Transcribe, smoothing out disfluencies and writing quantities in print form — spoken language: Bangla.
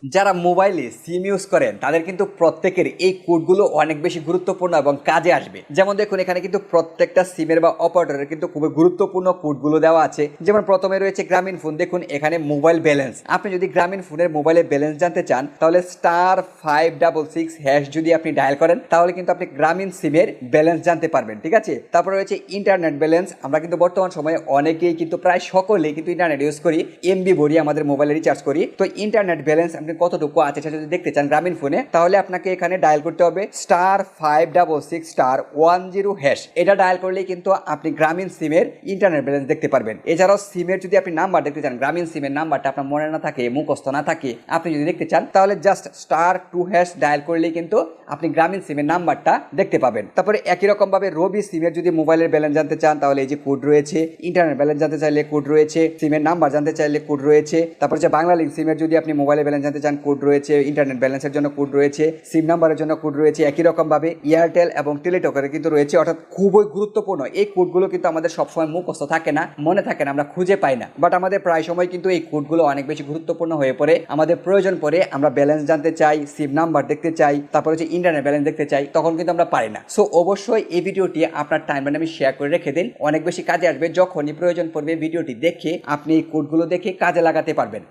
যারা মোবাইলে সিম ইউজ করেন তাদের কিন্তু প্রত্যেকের এই কোডগুলো অনেক বেশি গুরুত্বপূর্ণ এবং কাজে আসবে। যেমন দেখুন এখানে কিন্তু প্রত্যেকটা সিমের বা অপারেটরের কিন্তু খুবই গুরুত্বপূর্ণ কোডগুলো দেওয়া আছে। যেমন প্রথমে রয়েছে গ্রামীণ ফোন, দেখুন এখানে মোবাইল ব্যালেন্স। আপনি যদি গ্রামীণ ফোনের মোবাইলের ব্যালেন্স জানতে চান তাহলে *566# যদি আপনি ডায়াল করেন তাহলে কিন্তু আপনি গ্রামীণ সিমের ব্যালেন্স জানতে পারবেন। ঠিক আছে, তারপরে রয়েছে ইন্টারনেট ব্যালেন্স। আমরা কিন্তু বর্তমান সময়ে অনেকেই কিন্তু প্রায় সকলেই কিন্তু ইন্টারনেট ইউজ করি, এমবি ভরি আমাদের মোবাইলে রিচার্জ করি। তো ইন্টারনেট ব্যালেন্স আপনি কতটুকু আছে সেটা যদি দেখতে চান গ্রামীণ ফোনে তাহলে আপনাকে এখানে ডায়াল করতে হবে *566*10#। এটা ডায়াল করলেই কিন্তু আপনি গ্রামীণ সিমের ইন্টারনেট ব্যালেন্স দেখতে পারবেন। এছাড়াও সিমের যদি আপনি নাম্বার দেখতে চান, গ্রামীণ সিমের নাম্বারটা আপনার মনে না থাকে, মুখস্থ না থাকে, আপনি যদি দেখতে চান তাহলে জাস্ট *2# ডায়াল করলেই কিন্তু আপনি গ্রামীণ সিমের নাম্বারটা দেখতে পাবেন। তারপরে একই রকম ভাবে রবি সিমের যদি মোবাইলের ব্যালেন্স জানতে চান তাহলে এই যে কোড রয়েছে, ইন্টারনেট ব্যালেন্স জানতে চাইলে কোড রয়েছে, সিমের নাম্বার জানতে চাইলে কোড রয়েছে। তারপর যে বাংলা লিঙ্ক সিমের যদি আপনি মোবাইলের ব্যালেন্স জানতে চান কোড রয়েছে, ইন্টারনেট ব্যালেন্সের জন্য কোড রয়েছে, সিম নাম্বারের জন্য কোড রয়েছে। একই রকম ভাবে এয়ারটেল এবং টেলিটকের কিন্তু রয়েছে, অর্থাৎ খুবই গুরুত্বপূর্ণ। এই কোডগুলো কিন্তু আমাদের সবসময় মুখস্থ থাকে না, মনে থাকে না, আমরা খুঁজে পাই না, বাট আমাদের প্রায় সময় কিন্তু এই কোডগুলো অনেক বেশি গুরুত্বপূর্ণ হয়ে পড়ে। আমাদের প্রয়োজন পড়ে আমরা ব্যালেন্স জানতে চাই, সিম নাম্বার দেখতে চাই, তারপরে হচ্ছে ইন্টারনেট ব্যালেন্স দেখতে চাই, তখন কিন্তু আমরা পারি না। সো অবশ্যই এই ভিডিওটি আপনার টাইমলাইনে আমি শেয়ার করে রেখে দিন, অনেক বেশি কাজে আসবে। যখনই প্রয়োজন পড়বে ভিডিওটি দেখে আপনি এই কোডগুলো দেখে কাজে লাগাতে পারবেন।